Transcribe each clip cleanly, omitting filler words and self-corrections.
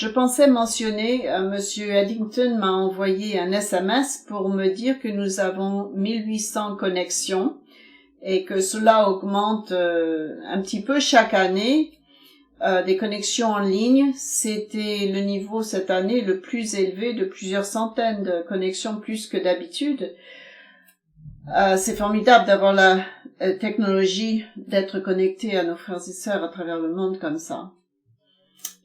Je pensais mentionner, Monsieur Addington m'a envoyé un SMS pour me dire que nous avons 1800 connexions et que cela augmente un petit peu chaque année. Des connexions en ligne, c'était le niveau cette année le plus élevé de plusieurs centaines de connexions plus que d'habitude. C'est formidable d'avoir la technologie, d'être connecté à nos frères et sœurs à travers le monde comme ça.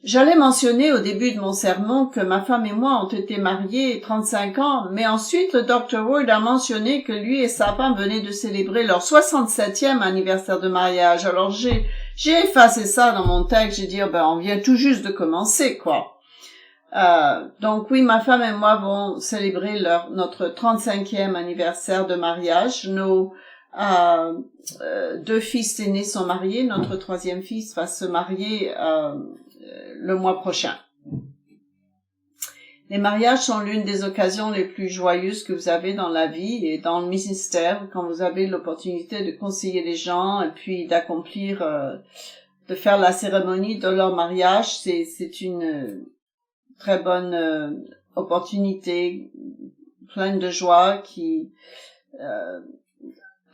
J'allais mentionner au début de mon sermon que ma femme et moi ont été mariés 35 ans, mais ensuite le Dr. Ward a mentionné que lui et sa femme venaient de célébrer leur 67e anniversaire de mariage. Alors j'ai effacé ça dans mon texte, j'ai dit on vient tout juste de commencer quoi. Donc oui, ma femme et moi vont célébrer notre 35e anniversaire de mariage. Nos 2 fils aînés sont mariés, notre 3e fils va se marier le mois prochain. Les mariages sont l'une des occasions les plus joyeuses que vous avez dans la vie et dans le ministère, quand vous avez l'opportunité de conseiller les gens et puis d'accomplir, de faire la cérémonie de leur mariage. C'est une très bonne opportunité, pleine de joie, qui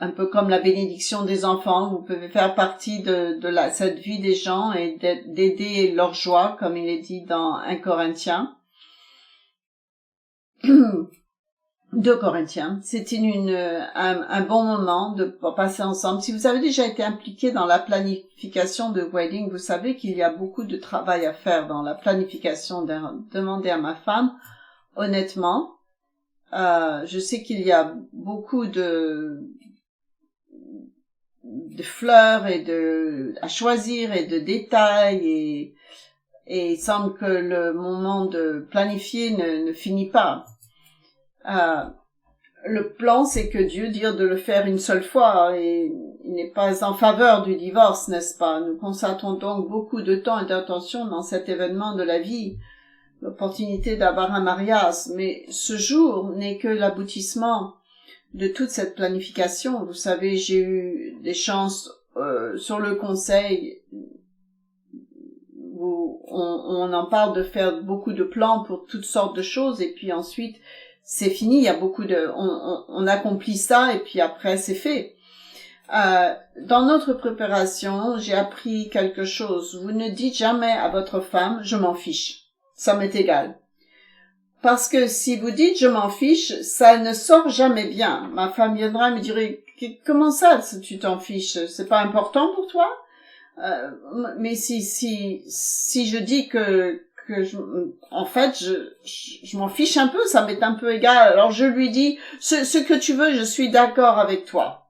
un peu comme la bénédiction des enfants, vous pouvez faire partie de cette vie des gens et d'aider leur joie, comme il est dit dans 1 Corinthiens. 2 Corinthiens. C'était un bon moment de passer ensemble. Si vous avez déjà été impliqué dans la planification de wedding, vous savez qu'il y a beaucoup de travail à faire dans la planification. Demandez à ma femme, honnêtement, je sais qu'il y a beaucoup de fleurs et à choisir et de détails et il semble que le moment de planifier ne finit pas. Le plan, c'est que Dieu dit de le faire une seule fois et il n'est pas en faveur du divorce, n'est-ce pas? Nous consacrons donc beaucoup de temps et d'attention dans cet événement de la vie, l'opportunité d'avoir un mariage, mais ce jour n'est que l'aboutissement de toute cette planification. Vous savez, j'ai eu des chances sur le conseil où on en parle de faire beaucoup de plans pour toutes sortes de choses et puis ensuite c'est fini, il y a beaucoup on accomplit ça et puis après c'est fait. Dans notre préparation, j'ai appris quelque chose. Vous ne dites jamais à votre femme, je m'en fiche. Ça m'est égal. Parce que si vous dites je m'en fiche, ça ne sort jamais bien. Ma femme viendra et me dirait, comment ça, tu t'en fiches? C'est pas important pour toi? Mais si je dis en fait, je m'en fiche un peu, ça m'est un peu égal. Alors je lui dis, ce que tu veux, je suis d'accord avec toi.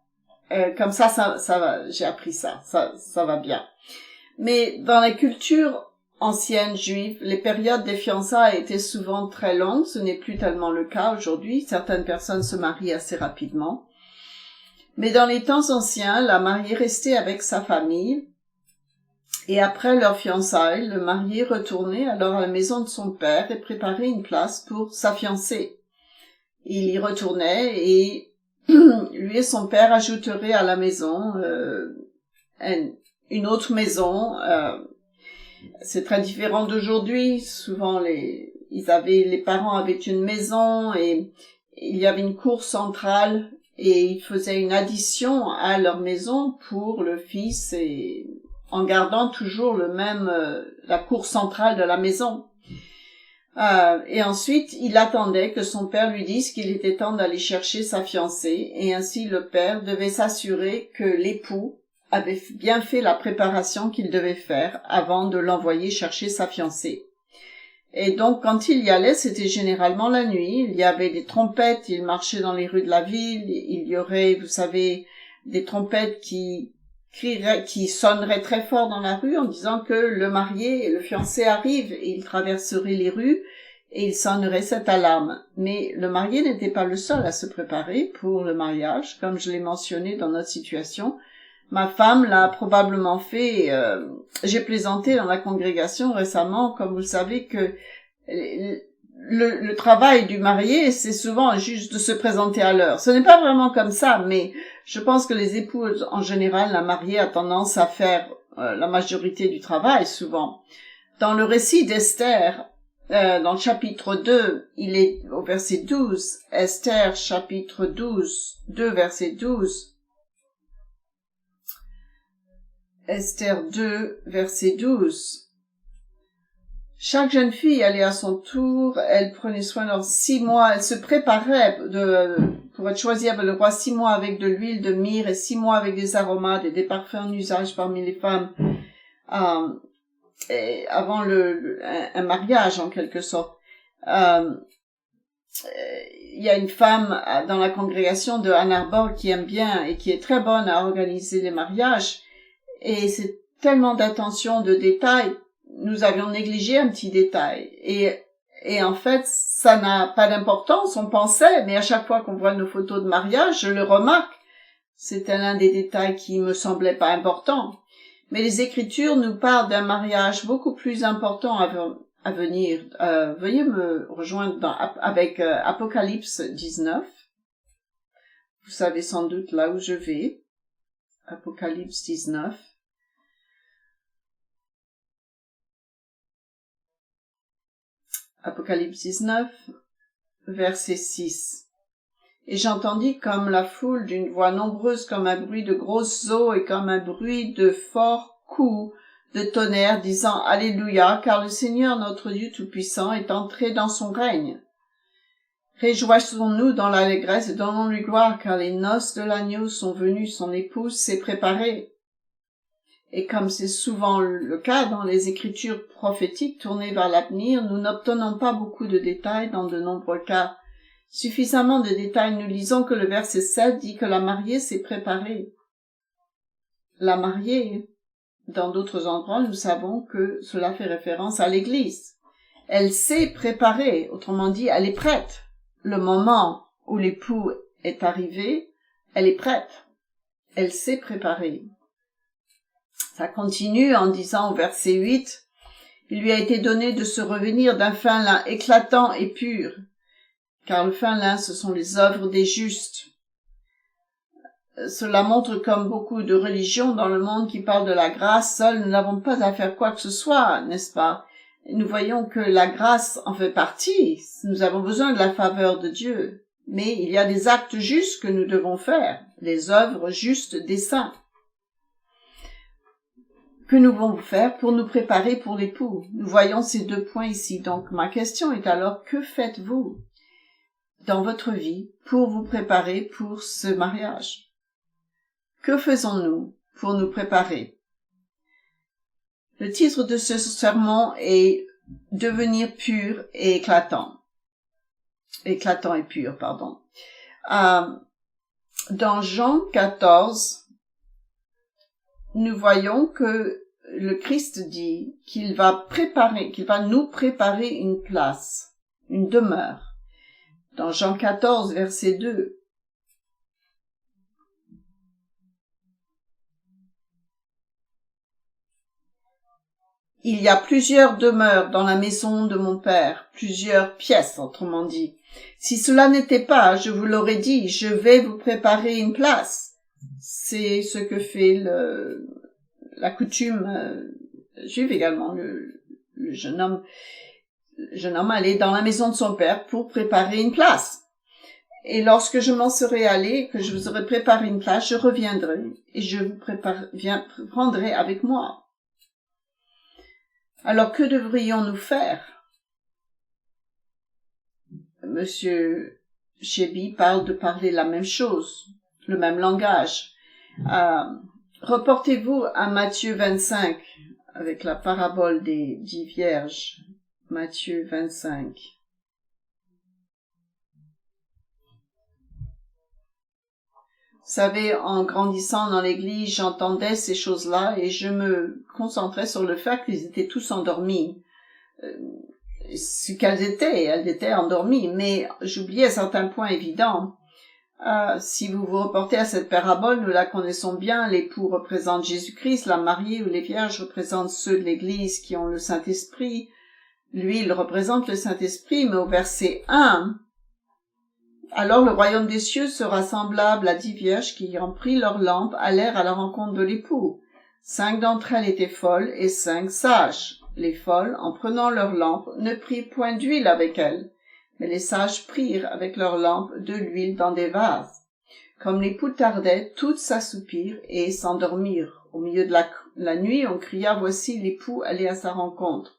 Comme ça va, j'ai appris ça va bien. Mais dans la culture ancienne juive, les périodes des fiançailles étaient souvent très longues, ce n'est plus tellement le cas aujourd'hui. Certaines personnes se marient assez rapidement. Mais dans les temps anciens, la mariée restait avec sa famille. Et après leur fiançailles, le marié retournait alors à la maison de son père et préparait une place pour sa fiancée. Il y retournait et lui et son père ajouteraient à la maison une autre maison. C'est très différent d'aujourd'hui. Souvent, les parents avaient une maison et il y avait une cour centrale et ils faisaient une addition à leur maison pour le fils et en gardant toujours la cour centrale de la maison. Et ensuite, il attendait que son père lui dise qu'il était temps d'aller chercher sa fiancée, et ainsi le père devait s'assurer que l'époux avait bien fait la préparation qu'il devait faire avant de l'envoyer chercher sa fiancée. Et donc, quand il y allait, c'était généralement la nuit. Il y avait des trompettes, il marchait dans les rues de la ville, il y aurait, vous savez, des trompettes qui sonnerait très fort dans la rue en disant que le marié et le fiancé arrivent et ils traverseraient les rues et il sonnerait cette alarme. Mais le marié n'était pas le seul à se préparer pour le mariage, comme je l'ai mentionné dans notre situation. Ma femme l'a probablement fait. J'ai plaisanté dans la congrégation récemment, comme vous le savez, que le travail du marié, c'est souvent juste de se présenter à l'heure. Ce n'est pas vraiment comme ça, mais je pense que les épouses, en général, la mariée a tendance à faire la majorité du travail, souvent. Dans le récit d'Esther, dans le chapitre 2, il est au verset 12, Esther chapitre 12, 2 verset 12. Esther 2 verset 12. Chaque jeune fille allait à son tour, elle prenait soin dans 6 mois, elle se préparait pour être choisie avec le roi 6 mois avec de l'huile de myrrhe et 6 mois avec des aromates et des parfums en usage parmi les femmes, et avant un mariage en quelque sorte. Il y a une femme dans la congrégation de Ann Arbor qui aime bien et qui est très bonne à organiser les mariages, et c'est tellement d'attention, de détails. Nous avions négligé un petit détail, et en fait ça n'a pas d'importance, on pensait, mais à chaque fois qu'on voit nos photos de mariage, je le remarque. C'était l'un des détails qui me semblait pas important. Mais les Écritures nous parlent d'un mariage beaucoup plus important à venir. Veuillez me rejoindre avec Apocalypse 19. Vous savez sans doute là où je vais. Apocalypse 19. Apocalypse 19, verset 6. Et j'entendis comme la foule d'une voix nombreuse, comme un bruit de grosses eaux et comme un bruit de forts coups de tonnerre, disant Alléluia, car le Seigneur notre Dieu Tout-Puissant est entré dans son règne. Réjouissons-nous dans l'allégresse et donnons-lui gloire, car les noces de l'agneau sont venues, son épouse s'est préparée. Et comme c'est souvent le cas dans les écritures prophétiques tournées vers l'avenir, nous n'obtenons pas beaucoup de détails dans de nombreux cas. Suffisamment de détails, nous lisons que le verset 7 dit que la mariée s'est préparée. La mariée, dans d'autres endroits, nous savons que cela fait référence à l'Église. Elle s'est préparée, autrement dit, elle est prête. Le moment où l'époux est arrivé, elle est prête. Elle s'est préparée. Ça continue en disant au verset 8, « Il lui a été donné de se revenir d'un fin lin éclatant et pur, car le fin lin, ce sont les œuvres des justes. » Cela montre comme beaucoup de religions dans le monde qui parlent de la grâce, seuls nous n'avons pas à faire quoi que ce soit, n'est-ce pas? Nous voyons que la grâce en fait partie, nous avons besoin de la faveur de Dieu, mais il y a des actes justes que nous devons faire, les œuvres justes des saints, que nous devons faire pour nous préparer pour l'époux. Nous voyons ces 2 points ici. Donc, ma question est alors, que faites-vous dans votre vie pour vous préparer pour ce mariage? Que faisons-nous pour nous préparer? Le titre de ce sermon est « Devenir pur et éclatant ». Éclatant et pur, pardon. Dans Jean 14, nous voyons que le Christ dit qu'il va nous préparer une place, une demeure. Dans Jean 14, verset 2. Il y a plusieurs demeures dans la maison de mon Père, plusieurs pièces, autrement dit. Si cela n'était pas, je vous l'aurais dit, je vais vous préparer une place. C'est ce que fait la coutume juive également. Le jeune homme allait dans la maison de son père pour préparer une place. Et lorsque je m'en serai allé, que je vous aurai préparé une place, je reviendrai et je vous prendrai avec moi. Alors que devrions-nous faire? Monsieur Chebi parle de parler la même chose, le même langage. Reportez-vous à Matthieu 25 avec la parabole des 10 vierges. Matthieu 25. Vous savez, en grandissant dans l'église, j'entendais ces choses-là et je me concentrais sur le fait qu'ils étaient tous endormis. Ce qu'elles étaient endormies, mais j'oubliais certains points évidents. Si vous vous reportez à cette parabole, nous la connaissons bien, l'époux représente Jésus-Christ, la mariée ou les vierges représentent ceux de l'église qui ont le Saint-Esprit. L'huile représente le Saint-Esprit, mais au verset 1, alors le royaume des cieux sera semblable à 10 vierges qui, ayant pris leurs lampes, allèrent à la rencontre de l'époux. 5 d'entre elles étaient folles et 5 sages. les folles, en prenant leurs lampes, ne prirent point d'huile avec elles, mais les sages prirent avec leurs lampes de l'huile dans des vases. Comme l'époux tardait, toutes s'assoupirent et s'endormirent. Au milieu de la nuit, on cria, voici l'époux allait à sa rencontre.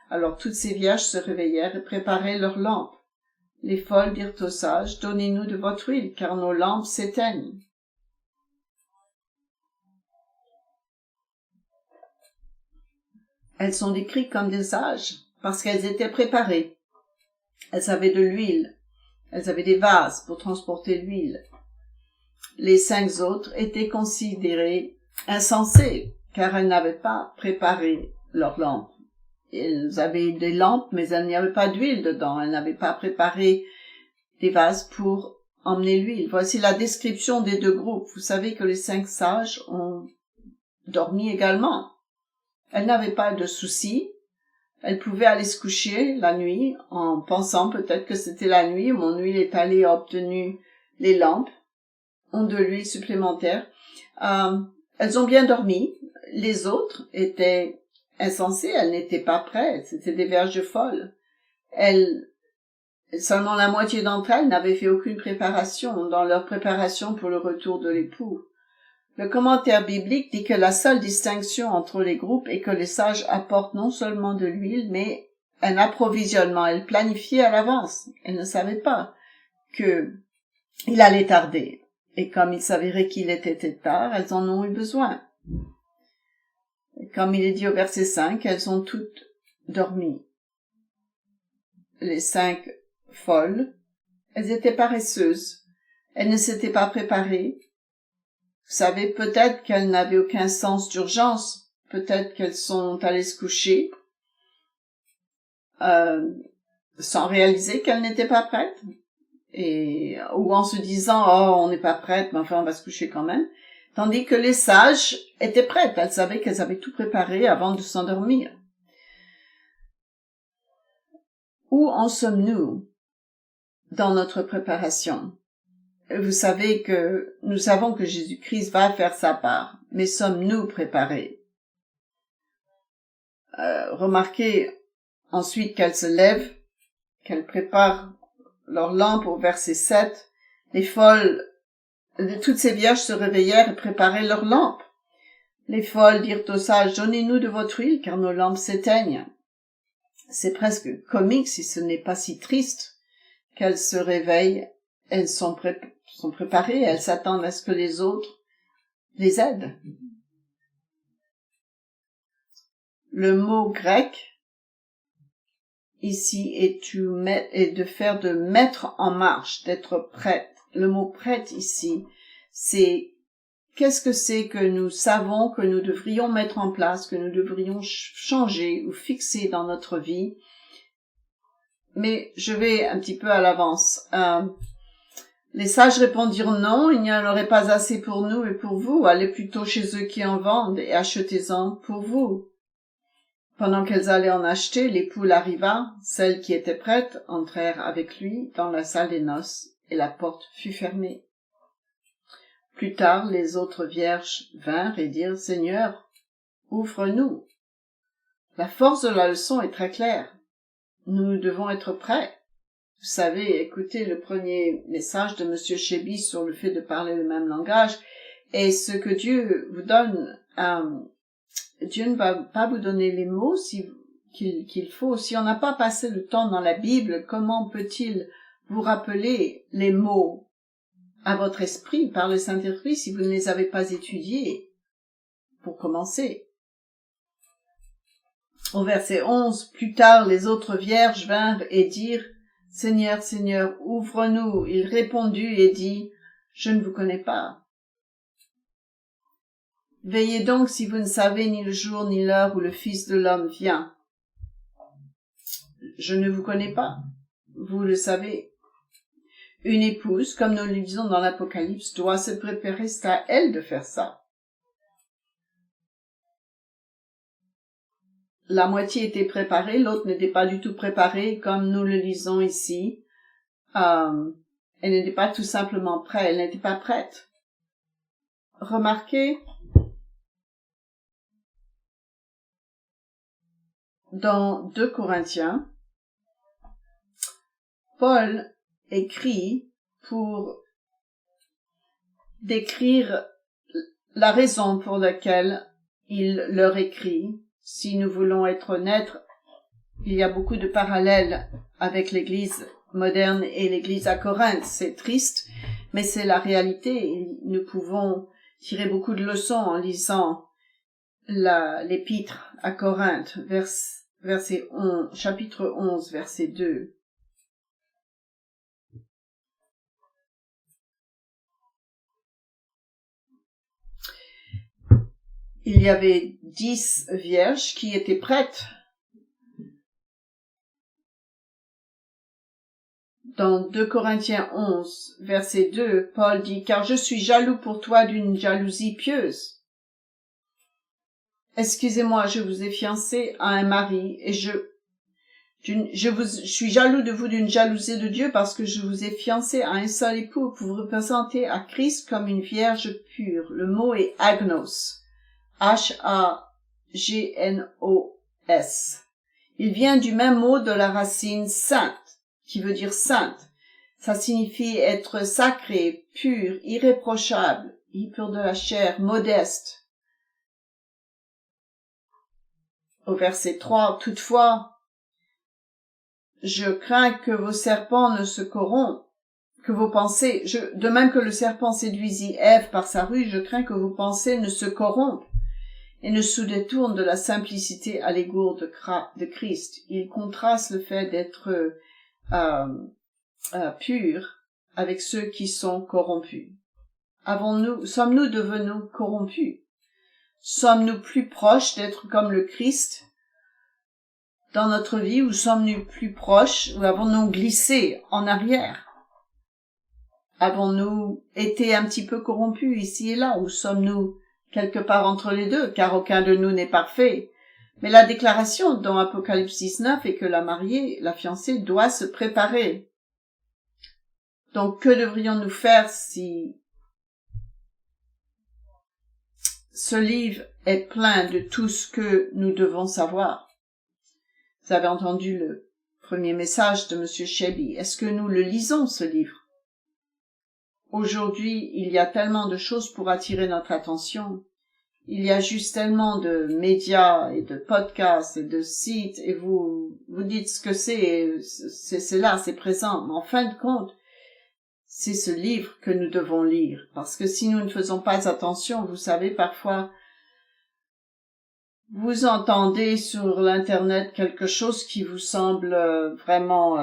Alors toutes ces vierges se réveillèrent et préparaient leurs lampes. Les folles dirent aux sages, donnez-nous de votre huile, car nos lampes s'éteignent. Elles sont décrites comme des sages, parce qu'elles étaient préparées. Elles avaient de l'huile. Elles avaient des vases pour transporter l'huile. Les 5 autres étaient considérées insensées, car elles n'avaient pas préparé leurs lampes. Elles avaient des lampes, mais elles n'y avaient pas d'huile dedans. Elles n'avaient pas préparé des vases pour emmener l'huile. Voici la description des 2 groupes. Vous savez que les 5 sages ont dormi également. Elles n'avaient pas de soucis. Elles pouvaient aller se coucher la nuit en pensant peut-être que c'était la nuit. Mon huile est allée a obtenu les lampes, ont de l'huile supplémentaire. Elles ont bien dormi. Les autres étaient insensées. Elles n'étaient pas prêtes. C'était des vierges folles. Seulement la moitié d'entre elles n'avaient fait aucune préparation dans leur préparation pour le retour de l'époux. Le commentaire biblique dit que la seule distinction entre les groupes est que les sages apportent non seulement de l'huile, mais un approvisionnement. Elles planifiaient à l'avance. Elles ne savaient pas qu'il allait tarder. Et comme il s'avérait qu'il était tard, elles en ont eu besoin. Et comme il est dit au verset 5, elles ont toutes dormi. Les 5 folles, elles étaient paresseuses. Elles ne s'étaient pas préparées. Vous savez, peut-être qu'elles n'avaient aucun sens d'urgence. Peut-être qu'elles sont allées se coucher sans réaliser qu'elles n'étaient pas prêtes. Ou en se disant, oh, on n'est pas prête, mais enfin, on va se coucher quand même. Tandis que les sages étaient prêtes. Elles savaient qu'elles avaient tout préparé avant de s'endormir. Où en sommes-nous dans notre préparation? Vous savez que nous savons que Jésus-Christ va faire sa part, mais sommes-nous préparés? Remarquez ensuite qu'elles se lèvent, qu'elles préparent leur lampe au verset 7. Les folles, toutes ces vierges se réveillèrent et préparaient leurs lampes. Les folles dirent aux sages, donnez-nous de votre huile, car nos lampes s'éteignent. C'est presque comique si ce n'est pas si triste qu'elles se réveillent. Elles sont préparées, elles s'attendent à ce que les autres les aident. Le mot grec ici est de mettre en marche, d'être prête. Le mot prête ici, c'est qu'est-ce que c'est que nous savons que nous devrions mettre en place, que nous devrions changer ou fixer dans notre vie. Mais je vais un petit peu à l'avance. Les sages répondirent non, il n'y en aurait pas assez pour nous et pour vous. Allez plutôt chez eux qui en vendent et achetez-en pour vous. Pendant qu'elles allaient en acheter, l'époux arriva. Celles qui étaient prêtes entrèrent avec lui dans la salle des noces et la porte fut fermée. Plus tard, les autres vierges vinrent et dirent, Seigneur, ouvre-nous. La force de la leçon est très claire. Nous devons être prêts. Vous savez, écoutez le premier message de Monsieur Chebi sur le fait de parler le même langage et ce que Dieu vous donne. Dieu ne va pas vous donner les mots qu'il faut. Si on n'a pas passé le temps dans la Bible, comment peut-il vous rappeler les mots à votre esprit par le Saint-Esprit si vous ne les avez pas étudiés? Pour commencer. Au verset 11, plus tard, les autres vierges vinrent et dirent, Seigneur, Seigneur, ouvre-nous. Il répondit et dit, je ne vous connais pas. Veillez donc si vous ne savez ni le jour ni l'heure où le Fils de l'homme vient. Je ne vous connais pas. Vous le savez. Une épouse, comme nous le lisons dans l'Apocalypse, doit se préparer, c'est à elle de faire ça. La moitié était préparée, l'autre n'était pas du tout préparée, comme nous le lisons ici. Elle n'était pas tout simplement prête, elle n'était pas prête. Remarquez dans 2 Corinthiens, Paul écrit pour décrire la raison pour laquelle il leur écrit. Si nous voulons être honnêtes, il y a beaucoup de parallèles avec l'Église moderne et l'Église à Corinthe. C'est triste, mais c'est la réalité. Nous pouvons tirer beaucoup de leçons en lisant l'épître à Corinthe, chapitre 11, verset 2. Il y avait 10 vierges qui étaient prêtes. Dans 2 Corinthiens 11, verset 2, Paul dit « Car je suis jaloux pour toi d'une jalousie pieuse. Excusez-moi, je vous ai fiancé à un mari et je suis jaloux de vous d'une jalousie de Dieu parce que je vous ai fiancé à un seul époux pour vous représenter à Christ comme une vierge pure. » Le mot est agnos. H-A-G-N-O-S. Il vient du même mot de la racine sainte, qui veut dire sainte. Ça signifie être sacré, pur, irréprochable, impur de la chair, modeste. Au verset 3, toutefois, je crains que vos serpents ne se corrompent, que vos pensées, de même que le serpent séduisit Ève par sa ruse, je crains que vos pensées ne se corrompent et ne se détournent de la simplicité à l'égard de Christ. Il contraste le fait d'être pur avec ceux qui sont corrompus. Sommes-nous devenus corrompus? Sommes-nous plus proches d'être comme le Christ dans notre vie, ou sommes-nous plus proches, ou avons-nous glissé en arrière? Avons-nous été un petit peu corrompus ici et là, ou sommes-nous quelque part entre les deux, car aucun de nous n'est parfait? Mais la déclaration dans Apocalypse 19 est que la fiancée, doit se préparer. Donc, que devrions-nous faire si ce livre est plein de tout ce que nous devons savoir? Vous avez entendu le premier message de M. Shelby. Est-ce que nous le lisons, ce livre? Aujourd'hui, il y a tellement de choses pour attirer notre attention. Il y a juste tellement de médias et de podcasts et de sites, et vous dites ce que c'est là, c'est présent. Mais en fin de compte, c'est ce livre que nous devons lire. Parce que si nous ne faisons pas attention, vous savez, parfois, vous entendez sur l'internet quelque chose qui vous semble vraiment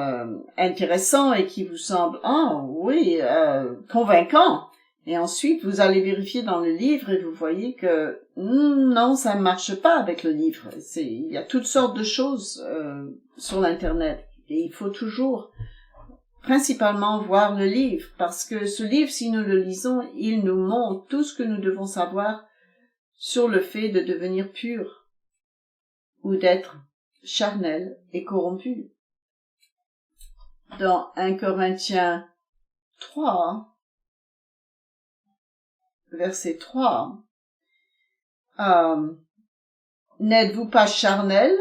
intéressant et qui vous semble convaincant, et ensuite vous allez vérifier dans le livre et vous voyez que non, ça ne marche pas avec le livre. Il y a toutes sortes de choses sur l'internet, et il faut toujours principalement voir le livre, parce que ce livre, si nous le lisons, il nous montre tout ce que nous devons savoir sur le fait de devenir pur ou d'être charnel et corrompu. Dans 1 Corinthiens 3, verset 3, n'êtes-vous pas charnel?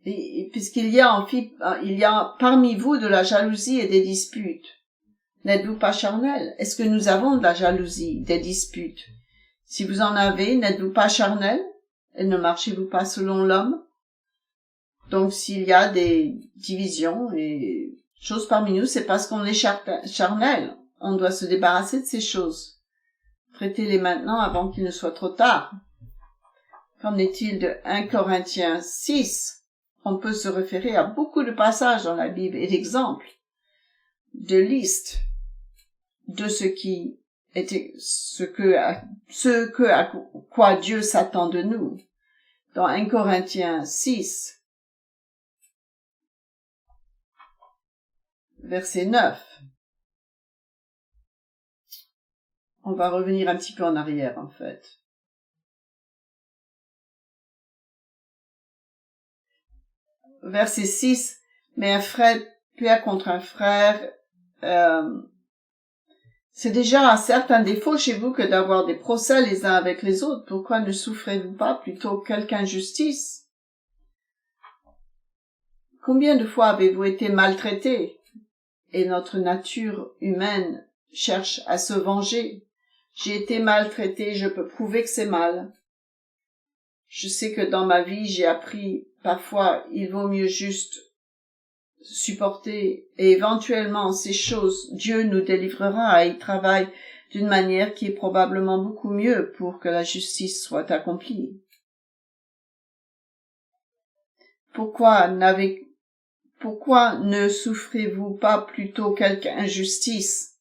Puisqu'il y a parmi vous de la jalousie et des disputes. N'êtes-vous pas charnel? Est-ce que nous avons de la jalousie, des disputes? Si vous en avez, n'êtes-vous pas charnel? Et ne marchez-vous pas selon l'homme? Donc, s'il y a des divisions et choses parmi nous, c'est parce qu'on est charnel. On doit se débarrasser de ces choses. Traitez-les maintenant avant qu'il ne soit trop tard. Qu'en est-il de 1 Corinthiens 6? On peut se référer à beaucoup de passages dans la Bible et d'exemples, de listes de à quoi Dieu s'attend de nous. Dans 1 Corinthiens 6, verset 9. On va revenir un petit peu en arrière, en fait. Verset 6. Mais un frère père contre un frère, c'est déjà un certain défaut chez vous que d'avoir des procès les uns avec les autres. Pourquoi ne souffrez-vous pas plutôt quelque injustice? Combien de fois avez-vous été maltraité? Et notre nature humaine cherche à se venger. J'ai été maltraité, je peux prouver que c'est mal. Je sais que dans ma vie, j'ai appris, parfois, il vaut mieux juste supporter, et éventuellement, ces choses, Dieu nous délivrera, et il travaille d'une manière qui est probablement beaucoup mieux pour que la justice soit accomplie. Pourquoi ne souffrez-vous pas plutôt quelque injustice?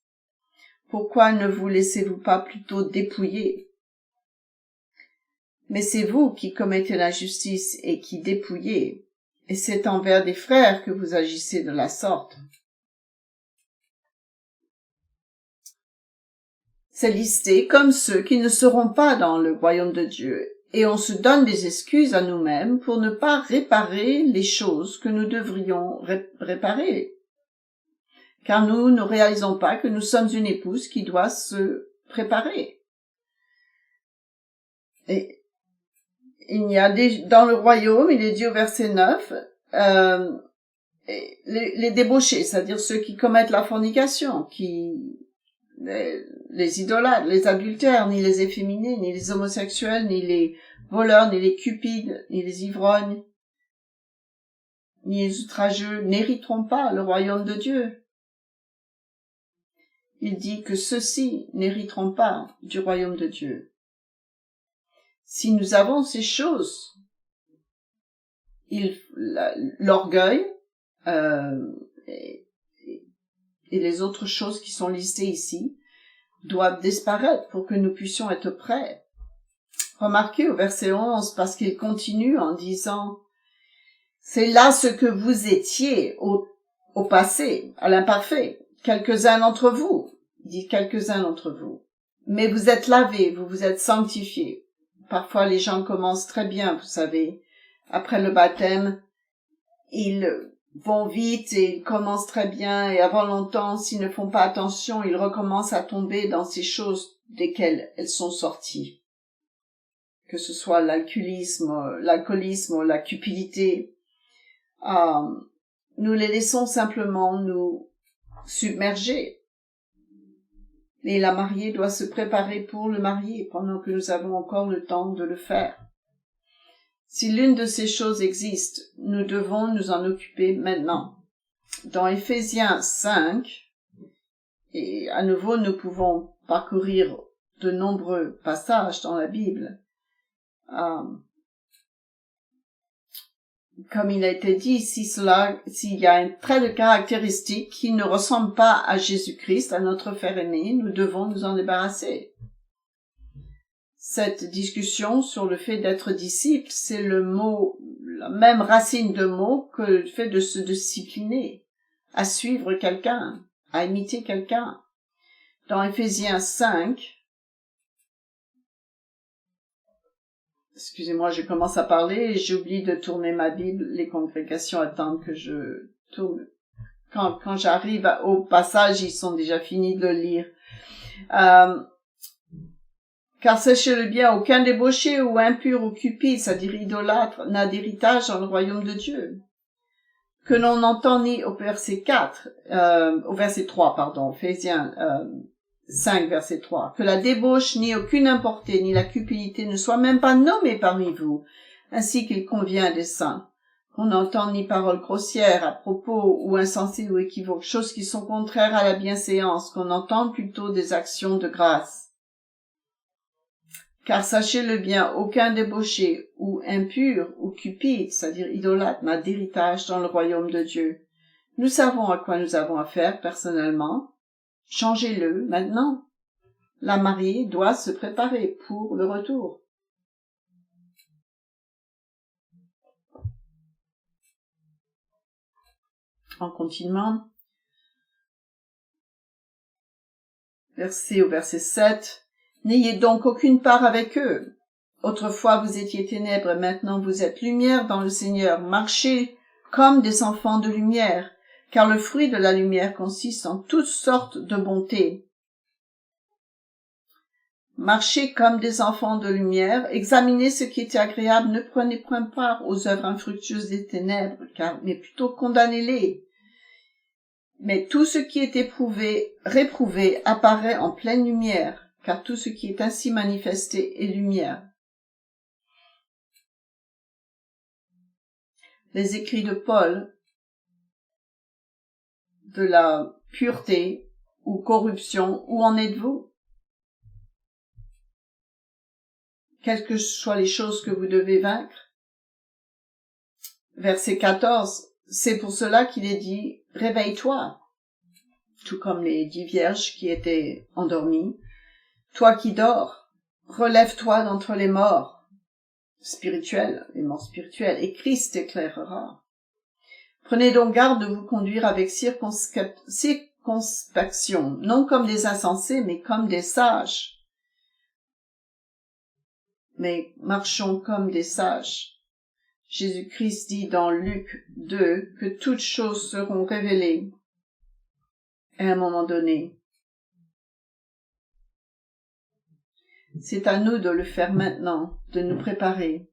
Pourquoi ne vous laissez-vous pas plutôt dépouiller? Mais c'est vous qui commettez l'injustice et qui dépouillez, et c'est envers des frères que vous agissez de la sorte. C'est listé comme ceux qui ne seront pas dans le royaume de Dieu, et on se donne des excuses à nous-mêmes pour ne pas réparer les choses que nous devrions réparer. Car nous ne réalisons pas que nous sommes une épouse qui doit se préparer. Et il y a dans le royaume, il est dit au verset 9, les débauchés, c'est-à-dire ceux qui commettent la fornication, les idolâtres, les adultères, ni les efféminés, ni les homosexuels, ni les voleurs, ni les cupides, ni les ivrognes, ni les outrageux n'hériteront pas le royaume de Dieu. Il dit que ceux-ci n'hériteront pas du royaume de Dieu. Si nous avons ces choses, l'orgueil et les autres choses qui sont listées ici doivent disparaître pour que nous puissions être prêts. Remarquez au verset 11, parce qu'il continue en disant « C'est là ce que vous étiez au passé, à l'imparfait, quelques-uns d'entre vous, dit quelques-uns d'entre vous, mais vous êtes lavés, vous vous êtes sanctifiés. » Parfois, les gens commencent très bien, vous savez. Après le baptême, ils vont vite et ils commencent très bien. Et avant longtemps, s'ils ne font pas attention, ils recommencent à tomber dans ces choses desquelles elles sont sorties. Que ce soit l'alcoolisme, la cupidité. Nous les laissons simplement nous submerger. Et la mariée doit se préparer pour le marié pendant que nous avons encore le temps de le faire. Si l'une de ces choses existe, nous devons nous en occuper maintenant. Dans Éphésiens 5, et à nouveau nous pouvons parcourir de nombreux passages dans la Bible, comme il a été dit, s'il y a un trait de caractéristique qui ne ressemble pas à Jésus-Christ, à notre frère aimé, nous devons nous en débarrasser. Cette discussion sur le fait d'être disciple, c'est la même racine de mots que le fait de se discipliner, à suivre quelqu'un, à imiter quelqu'un. Dans Éphésiens 5, excusez-moi, je commence à parler et j'oublie de tourner ma Bible. Les congrégations attendent que je tourne. Quand j'arrive au passage, ils sont déjà finis de le lire. Car sachez-le bien, aucun débauché ou impur ou cupide, c'est-à-dire idolâtre, n'a d'héritage dans le royaume de Dieu. Que l'on n'entend ni au verset 3, Éphésiens 5, verset 3, que la débauche, ni aucune importée, ni la cupidité ne soient même pas nommées parmi vous, ainsi qu'il convient des saints. Qu'on n'entende ni paroles grossières à propos ou insensées ou équivoques, choses qui sont contraires à la bienséance, qu'on entende plutôt des actions de grâce. Car sachez-le bien, aucun débauché ou impur ou cupide, c'est-à-dire idolâtre, n'a d'héritage dans le royaume de Dieu. Nous savons à quoi nous avons affaire personnellement. Changez-le maintenant. La mariée doit se préparer pour le retour. En continuant, au verset 7, « N'ayez donc aucune part avec eux. Autrefois vous étiez ténèbres, maintenant vous êtes lumière dans le Seigneur. Marchez comme des enfants de lumière, car le fruit de la lumière consiste en toutes sortes de bonté. » Marchez comme des enfants de lumière, examinez ce qui est agréable, ne prenez point part aux œuvres infructueuses des ténèbres, mais plutôt condamnez-les. Mais tout ce qui est éprouvé, réprouvé, apparaît en pleine lumière, car tout ce qui est ainsi manifesté est lumière. Les écrits de Paul, de la pureté ou corruption, où en êtes-vous? Quelles que soient les choses que vous devez vaincre. Verset 14, c'est pour cela qu'il est dit, réveille-toi, tout comme les 10 vierges qui étaient endormies. Toi qui dors, relève-toi d'entre les morts spirituels, les morts spirituels, et Christ t'éclairera. Prenez donc garde de vous conduire avec circonspection, non comme des insensés, mais comme des sages. Mais marchons comme des sages. Jésus-Christ dit dans Luc 2 que toutes choses seront révélées à un moment donné. C'est à nous de le faire maintenant, de nous préparer.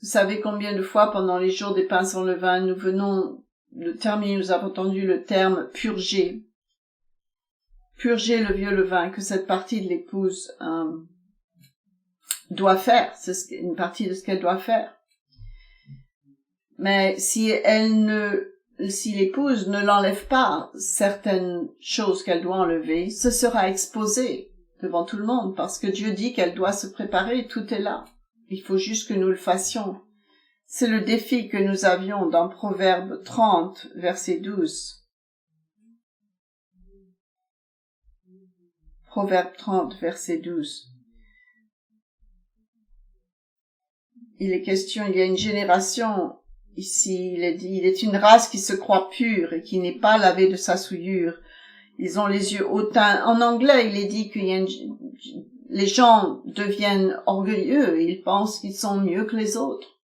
Vous savez combien de fois pendant les jours des pains sans levain, nous avons entendu le terme purger. Purger le vieux levain, que cette partie de l'épouse doit faire. C'est une partie de ce qu'elle doit faire. Mais si l'épouse ne l'enlève pas, certaines choses qu'elle doit enlever, ce sera exposé devant tout le monde, parce que Dieu dit qu'elle doit se préparer, tout est là. Il faut juste que nous le fassions. C'est le défi que nous avions dans Proverbe 30, verset 12. Proverbe 30, verset 12. Il est question, il y a une génération, ici, il est dit, il est une race qui se croit pure et qui n'est pas lavée de sa souillure. Ils ont les yeux hautains. En anglais, il est dit que les gens deviennent orgueilleux et ils pensent qu'ils sont mieux que les autres.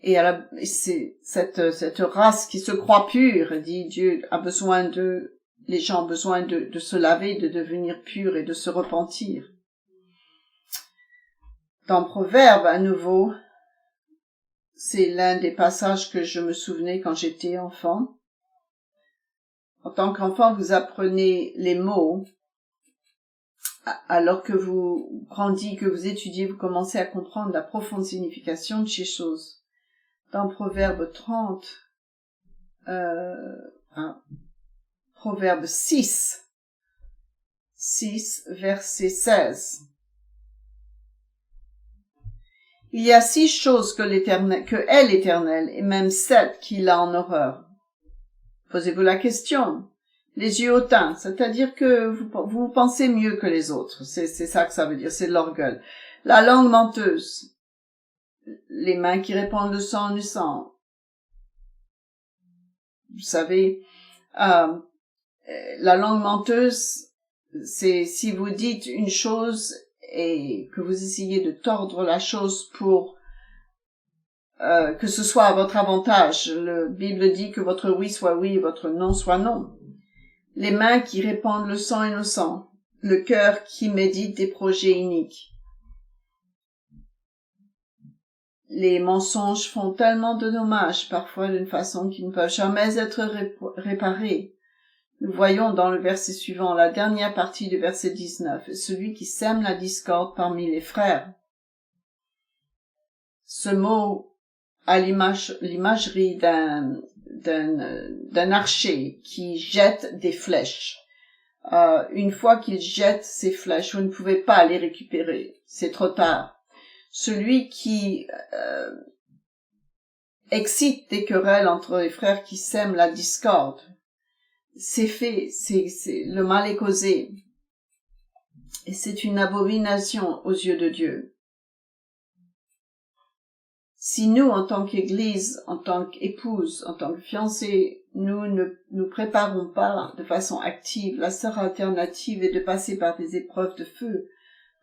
Et c'est cette race qui se croit pure, dit Dieu, les gens ont besoin de se laver, de devenir purs et de se repentir. Dans Proverbe, à nouveau, c'est l'un des passages que je me souvenais quand j'étais enfant. En tant qu'enfant, vous apprenez les mots. Alors que vous grandissez, que vous étudiez, vous commencez à comprendre la profonde signification de ces choses. Dans Proverbe 30, Proverbe 6, verset 16. Il y a 6 choses que est l'Éternel, et même 7 qu'il a en horreur. Posez-vous la question. Les yeux hautains, c'est-à-dire que vous pensez mieux que les autres. C'est ça que ça veut dire, c'est de l'orgueil. La langue menteuse. Les mains qui répandent le sang du sang. Vous savez, la langue menteuse, c'est si vous dites une chose et que vous essayez de tordre la chose pour que ce soit à votre avantage. La Bible dit que votre oui soit oui et votre non soit non. Les mains qui répandent le sang innocent, le cœur qui médite des projets iniques. Les mensonges font tellement de dommages, parfois d'une façon qui ne peuvent jamais être réparés. Nous voyons dans le verset suivant, la dernière partie du verset 19, celui qui sème la discorde parmi les frères. Ce mot a l'imagerie d'un archer qui jette des flèches. Une fois qu'il jette ces flèches, vous ne pouvez pas les récupérer. C'est trop tard. Celui qui excite des querelles entre les frères qui sèment la discorde, c'est fait, le mal est causé. Et c'est une abomination aux yeux de Dieu. Si nous, en tant qu'Église, en tant qu'épouse, en tant que fiancés, nous ne nous préparons pas de façon active, la seule alternative est de passer par des épreuves de feu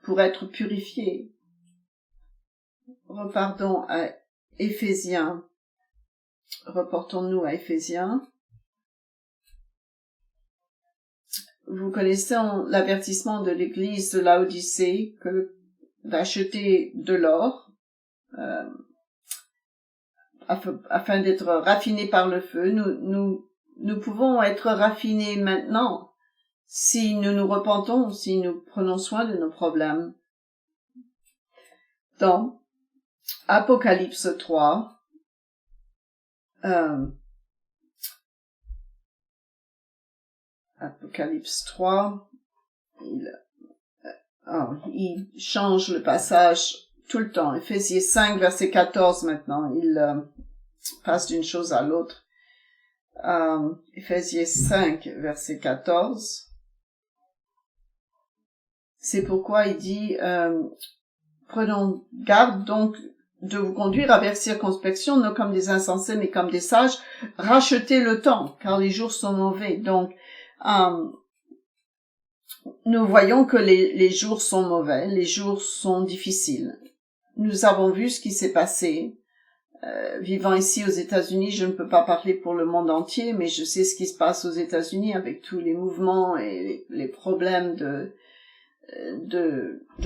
pour être purifiés. Reportons-nous à Éphésiens. vous connaissez l'avertissement de l'église de Laodicée d'acheter de l'or afin d'être raffiné par le feu. Nous pouvons être raffinés maintenant si nous nous repentons, si nous prenons soin de nos problèmes. Dans Apocalypse 3, Apocalypse 3, il change le passage tout le temps. Éphésiens 5, verset 14 maintenant. Il passe d'une chose à l'autre. Éphésiens 5, verset 14. C'est pourquoi il dit, prenons garde donc de vous conduire avec circonspection, non comme des insensés, mais comme des sages. Rachetez le temps, car les jours sont mauvais. Donc, nous voyons que les jours sont mauvais, les jours sont difficiles. Nous avons vu ce qui s'est passé. Vivant ici aux États-Unis, je ne peux pas parler pour le monde entier, mais je sais ce qui se passe aux États-Unis avec tous les mouvements et les problèmes de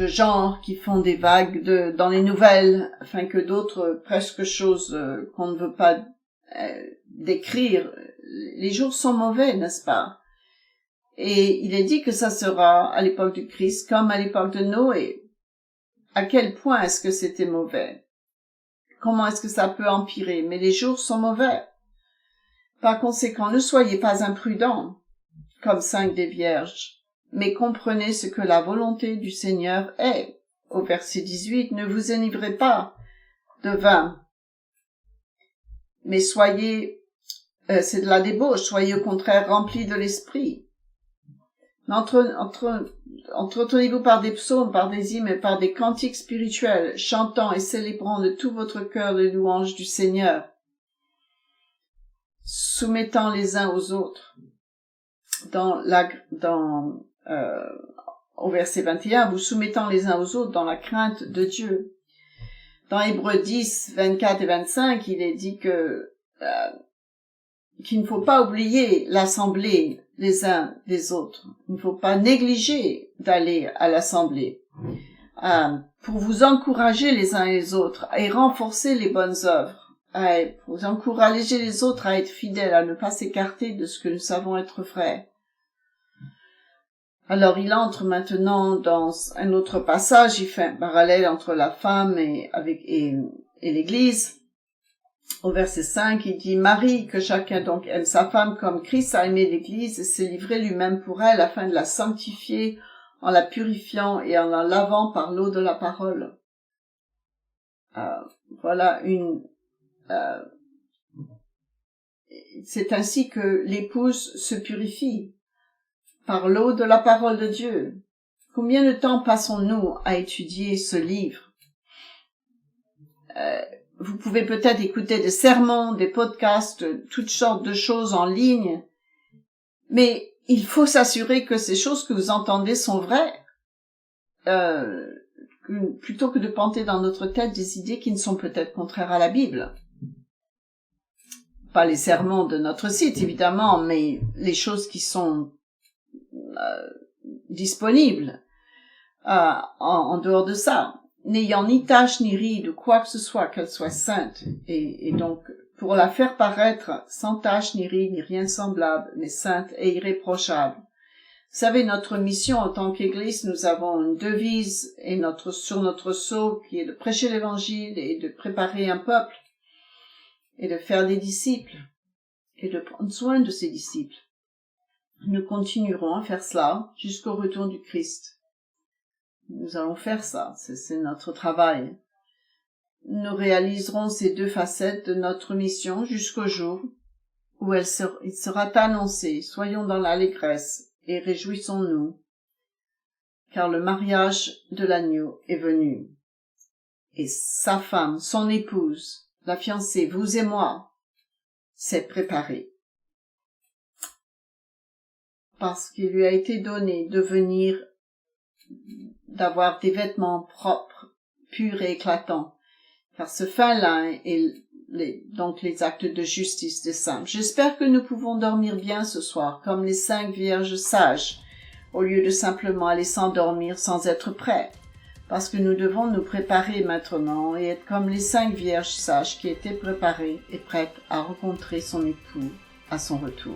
gens qui font des vagues dans les nouvelles, afin que d'autres presque choses qu'on ne veut pas décrire. Les jours sont mauvais, n'est-ce pas? Et il est dit que ça sera à l'époque du Christ comme à l'époque de Noé. À quel point est-ce que c'était mauvais? Comment est-ce que ça peut empirer? Mais les jours sont mauvais. Par conséquent, ne soyez pas imprudents, comme 5 des vierges, mais comprenez ce que la volonté du Seigneur est. Au verset 18, ne vous enivrez pas de vin, mais soyez, c'est de la débauche, soyez au contraire remplis de l'esprit. Entretenez-vous par des psaumes, par des hymnes et par des cantiques spirituels, chantant et célébrant de tout votre cœur les louanges du Seigneur, soumettant les uns aux autres. Au verset 21, vous soumettant les uns aux autres dans la crainte de Dieu. Dans Hébreux 10, 24 et 25, il est dit qu'il ne faut pas oublier l'assemblée les uns des autres. Il ne faut pas négliger d'aller à l'assemblée pour vous encourager les uns les autres et renforcer les bonnes œuvres, pour vous encourager les autres à être fidèles, à ne pas s'écarter de ce que nous savons être vrai. Alors il entre maintenant dans un autre passage, il fait un parallèle entre la femme et l'Église. Au verset 5, il dit « Marie, que chacun donc aime sa femme comme Christ a aimé l'Église et s'est livré lui-même pour elle afin de la sanctifier en la purifiant et en la lavant par l'eau de la parole. » Voilà c'est ainsi que l'épouse se purifie par l'eau de la parole de Dieu. Combien de temps passons-nous à étudier ce livre? Vous pouvez peut-être écouter des sermons, des podcasts, toutes sortes de choses en ligne, mais il faut s'assurer que ces choses que vous entendez sont vraies, plutôt que de planter dans notre tête des idées qui ne sont peut-être contraires à la Bible. Pas les sermons de notre site, évidemment, mais les choses qui sont disponibles en dehors de ça. N'ayant ni tache ni ride ou quoi que ce soit, qu'elle soit sainte, et donc pour la faire paraître sans tache ni ride ni rien de semblable, mais sainte et irréprochable. Vous savez, notre mission en tant qu'Église, nous avons une devise sur notre sceau qui est de prêcher l'Évangile et de préparer un peuple et de faire des disciples et de prendre soin de ces disciples. Nous continuerons à faire cela jusqu'au retour du Christ. Nous allons faire ça, c'est notre travail. Nous réaliserons ces 2 facettes de notre mission jusqu'au jour où il sera annoncé. Soyons dans l'allégresse et réjouissons-nous, car le mariage de l'agneau est venu. Et sa femme, son épouse, la fiancée, vous et moi, s'est préparée. Parce qu'il lui a été donné d'avoir des vêtements propres, purs et éclatants, car ce fin lin est donc les actes de justice des saints. J'espère que nous pouvons dormir bien ce soir, comme les 5 vierges sages au lieu de simplement aller s'endormir sans être prêt. Parce que nous devons nous préparer maintenant et être comme les 5 vierges sages qui étaient préparées et prêtes à rencontrer son époux à son retour.